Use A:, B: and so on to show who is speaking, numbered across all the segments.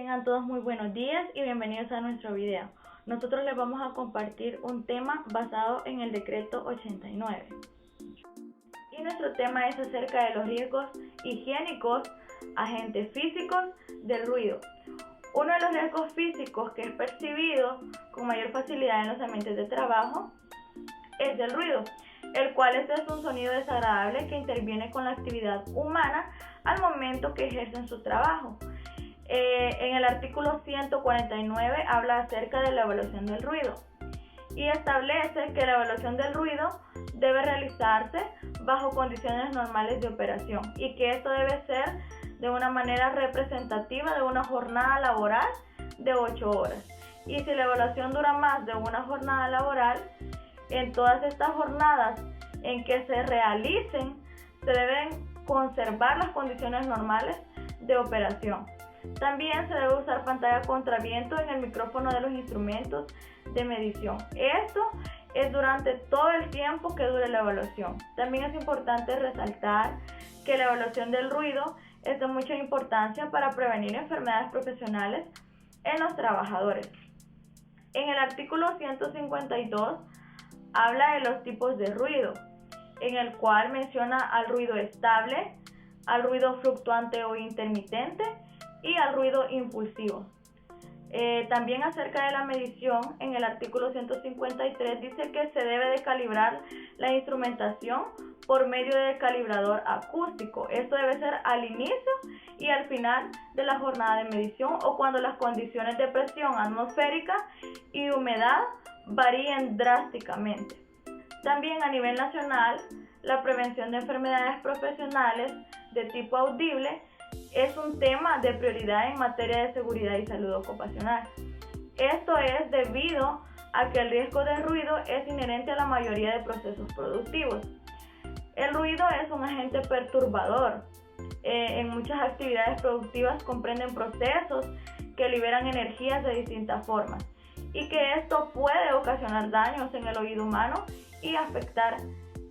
A: Tengan todos muy buenos días y bienvenidos a nuestro video. Nosotros les vamos a compartir un tema basado en el decreto 89. Y nuestro tema es acerca de los riesgos higiénicos, agentes físicos del ruido. Uno de los riesgos físicos que es percibido con mayor facilidad en los ambientes de trabajo es el ruido, el cual es un sonido desagradable que interviene con la actividad humana al momento que ejercen su trabajo. En el artículo 149 habla acerca de la evaluación del ruido y establece que la evaluación del ruido debe realizarse bajo condiciones normales de operación y que esto debe ser de una manera representativa de una jornada laboral de 8 horas. Y si la evaluación dura más de una jornada laboral, en todas estas jornadas en que se realicen, se deben conservar las condiciones normales de operación. También se debe usar pantalla contra viento en el micrófono de los instrumentos de medición. Esto es durante todo el tiempo que dure la evaluación. También es importante resaltar que la evaluación del ruido es de mucha importancia para prevenir enfermedades profesionales en los trabajadores. En el artículo 152 habla de los tipos de ruido, en el cual menciona al ruido estable, al ruido fluctuante o intermitente y al ruido impulsivo. También acerca de la medición, en el artículo 153 dice que se debe de calibrar la instrumentación por medio del calibrador acústico. Esto debe ser al inicio y al final de la jornada de medición o cuando las condiciones de presión atmosférica y humedad varíen drásticamente. También a nivel nacional, la prevención de enfermedades profesionales de tipo audible es un tema de prioridad en materia de seguridad y salud ocupacional. Esto es debido a que el riesgo de ruido es inherente a la mayoría de procesos productivos. El ruido es un agente perturbador. En muchas actividades productivas comprenden procesos que liberan energías de distintas formas y que esto puede ocasionar daños en el oído humano y afectar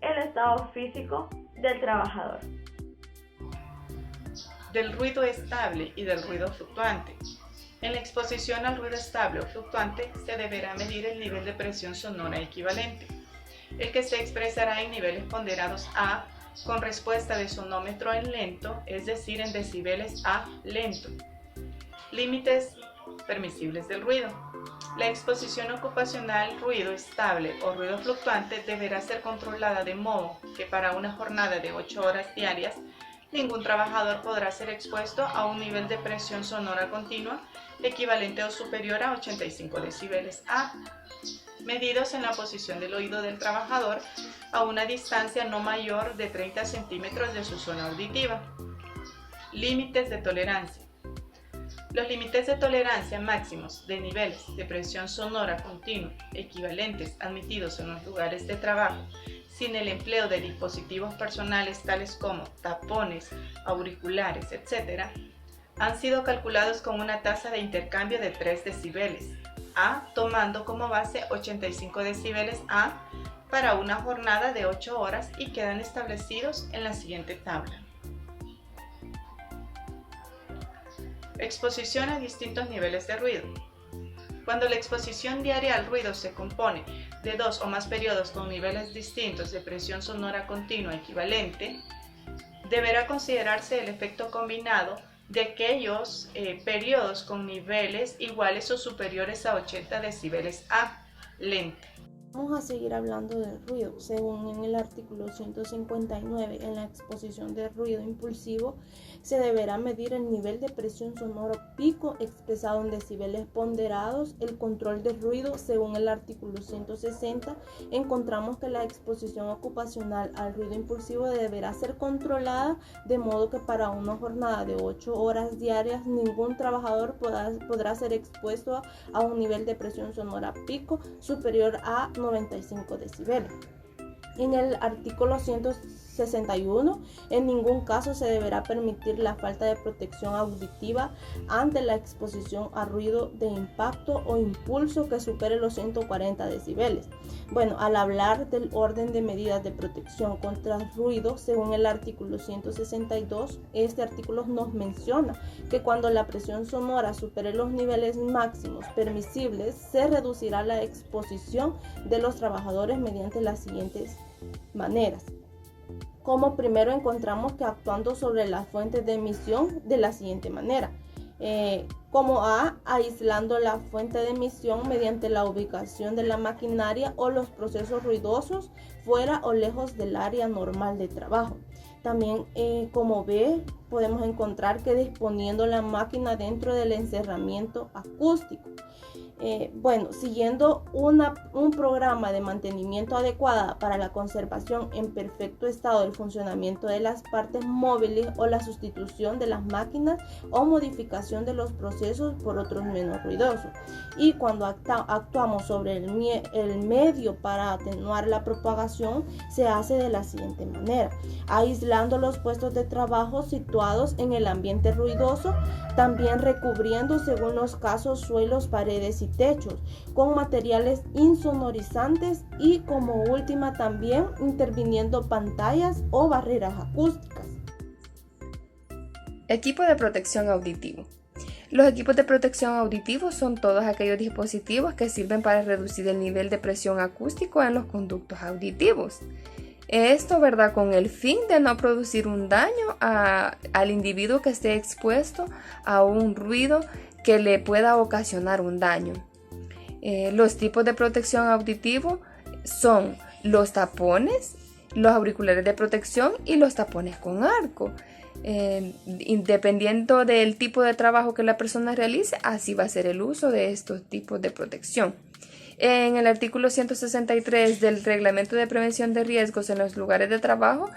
A: el estado físico del trabajador.
B: Del ruido estable y del ruido fluctuante. En la exposición al ruido estable o fluctuante se deberá medir el nivel de presión sonora equivalente, el que se expresará en niveles ponderados A con respuesta de sonómetro en lento, es decir, en decibeles A lento. Límites permisibles del ruido. La exposición ocupacional ruido estable o ruido fluctuante deberá ser controlada de modo que para una jornada de 8 horas diarias ningún trabajador podrá ser expuesto a un nivel de presión sonora continua equivalente o superior a 85 decibeles A, medidos en la posición del oído del trabajador a una distancia no mayor de 30 centímetros de su zona auditiva. Límites de tolerancia. Los límites de tolerancia máximos de niveles de presión sonora continua equivalentes admitidos en los lugares de trabajo sin el empleo de dispositivos personales tales como tapones, auriculares, etc., han sido calculados con una tasa de intercambio de 3 decibeles A, tomando como base 85 decibeles A para una jornada de 8 horas y quedan establecidos en la siguiente tabla. Exposición a distintos niveles de ruido. Cuando la exposición diaria al ruido se compone de 2 o más periodos con niveles distintos de presión sonora continua equivalente, deberá considerarse el efecto combinado de aquellos periodos con niveles iguales o superiores a 80 decibeles A lento.
C: Vamos a seguir hablando del ruido. Según en el artículo 159, en la exposición de ruido impulsivo, se deberá medir el nivel de presión sonora pico expresado en decibeles ponderados. El control del ruido, según el artículo 160, encontramos que la exposición ocupacional al ruido impulsivo deberá ser controlada de modo que para una jornada de 8 horas diarias ningún trabajador podrá ser expuesto a un nivel de presión sonora pico superior a 95 decibeles. En el artículo 161 61, en ningún caso se deberá permitir la falta de protección auditiva ante la exposición a ruido de impacto o impulso que supere los 140 decibeles. Bueno, al hablar del orden de medidas de protección contra el ruido, según el artículo 162, este artículo nos menciona que cuando la presión sonora supere los niveles máximos permisibles, se reducirá la exposición de los trabajadores mediante las siguientes maneras. Como primero encontramos que actuando sobre las fuentes de emisión de la siguiente manera. Como A, aislando la fuente de emisión mediante la ubicación de la maquinaria o los procesos ruidosos fuera o lejos del área normal de trabajo. También como B, podemos encontrar que disponiendo la máquina dentro del encerramiento acústico. Siguiendo un programa de mantenimiento adecuada para la conservación en perfecto estado del funcionamiento de las partes móviles o la sustitución de las máquinas o modificación de los procesos por otros menos ruidosos. Y cuando actuamos sobre el medio para atenuar la propagación, se hace de la siguiente manera: aislando los puestos de trabajo situados en el ambiente ruidoso, también recubriendo según los casos suelos, paredes y techos con materiales insonorizantes y como última también interviniendo pantallas o barreras acústicas.
D: Equipo de protección auditivo. Los equipos de protección auditivo son todos aquellos dispositivos que sirven para reducir el nivel de presión acústico en los conductos auditivos. Esto, ¿verdad?, con el fin de no producir un daño al individuo que esté expuesto a un ruido que le pueda ocasionar un daño. Los tipos de protección auditivo son los tapones, los auriculares de protección y los tapones con arco. Dependiendo del tipo de trabajo que la persona realice, así va a ser el uso de estos tipos de protección. En el artículo 163 del Reglamento de Prevención de Riesgos en los lugares de trabajo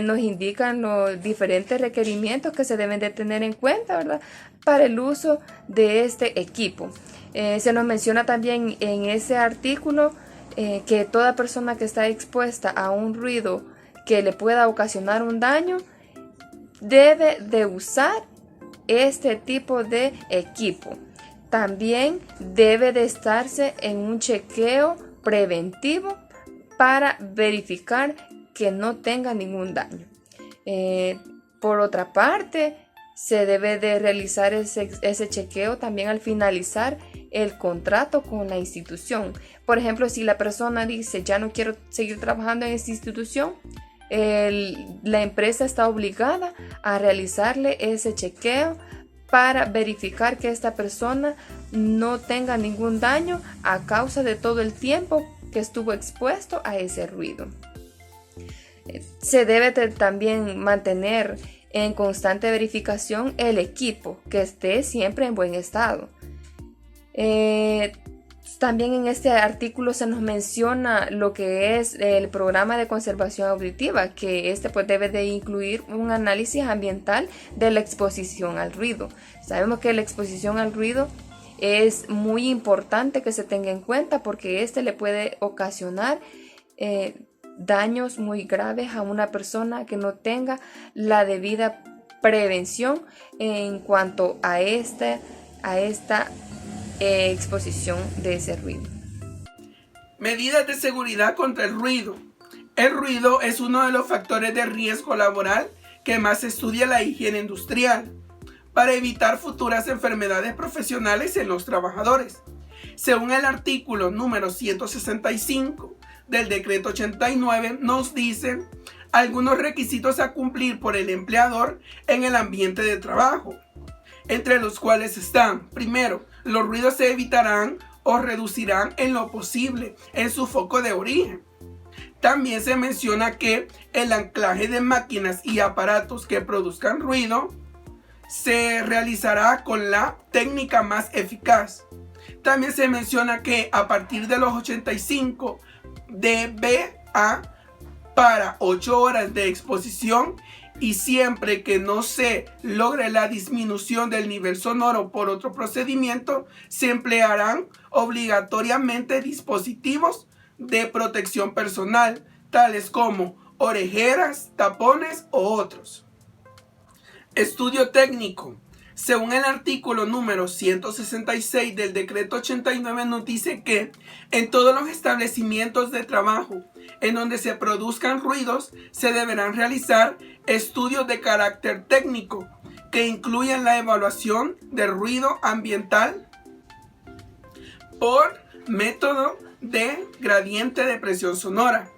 D: nos indican los diferentes requerimientos que se deben de tener en cuenta, ¿verdad?, para el uso de este equipo. Se nos menciona también en ese artículo que toda persona que está expuesta a un ruido que le pueda ocasionar un daño debe de usar este tipo de equipo. También debe de estarse en un chequeo preventivo para verificar que no tenga ningún daño. Por otra parte, se debe de realizar ese chequeo también al finalizar el contrato con la institución. Por ejemplo, si la persona dice ya no quiero seguir trabajando en esta institución, la empresa está obligada a realizarle ese chequeo para verificar que esta persona no tenga ningún daño a causa de todo el tiempo que estuvo expuesto a ese ruido. Se debe también mantener en constante verificación el equipo, que esté siempre en buen estado. También en este artículo se nos menciona lo que es el programa de conservación auditiva, que pues debe de incluir un análisis ambiental de la exposición al ruido. Sabemos que la exposición al ruido es muy importante que se tenga en cuenta porque le puede ocasionar daños muy graves a una persona que no tenga la debida prevención en cuanto a esta exposición de ese ruido.
E: Medidas de seguridad contra el ruido. El ruido es uno de los factores de riesgo laboral que más estudia la higiene industrial para evitar futuras enfermedades profesionales en los trabajadores. Según el artículo número 165 del decreto 89, nos dicen algunos requisitos a cumplir por el empleador en el ambiente de trabajo, entre los cuales están: primero, los ruidos se evitarán o reducirán en lo posible en su foco de origen. También se menciona que el anclaje de máquinas y aparatos que produzcan ruido se realizará con la técnica más eficaz. También se menciona que a partir de los 85 dBA para 8 horas de exposición y siempre que no se logre la disminución del nivel sonoro por otro procedimiento, se emplearán obligatoriamente dispositivos de protección personal, tales como orejeras, tapones o otros. Estudio técnico. Según el artículo número 166 del decreto 89 nos dice que en todos los establecimientos de trabajo en donde se produzcan ruidos se deberán realizar estudios de carácter técnico que incluyan la evaluación del ruido ambiental por método de gradiente de presión sonora,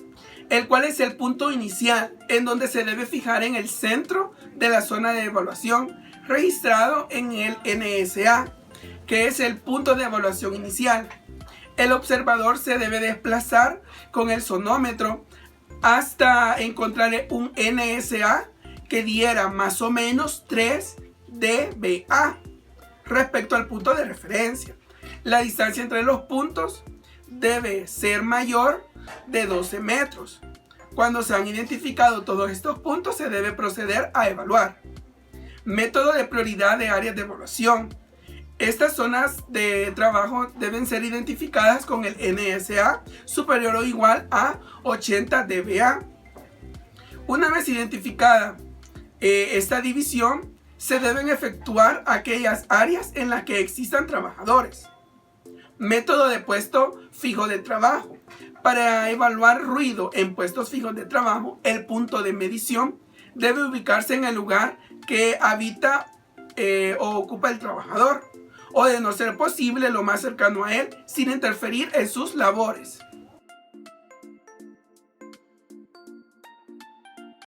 E: el cual es el punto inicial en donde se debe fijar en el centro de la zona de evaluación registrado en el NSA, que es el punto de evaluación inicial. El observador se debe desplazar con el sonómetro hasta encontrar un NSA que diera más o menos 3 dBA respecto al punto de referencia. La distancia entre los puntos debe ser mayor de 12 metros. Cuando se han identificado todos estos puntos, se debe proceder a evaluar. Método de prioridad de áreas de evaluación. Estas zonas de trabajo deben ser identificadas con el NSA superior o igual a 80 dBA. Una vez identificada esta división, se deben efectuar aquellas áreas en las que existan trabajadores. Método de puesto fijo de trabajo. Para evaluar ruido en puestos fijos de trabajo, el punto de medición debe ubicarse en el lugar que habita o ocupa el trabajador, o de no ser posible lo más cercano a él sin interferir en sus labores.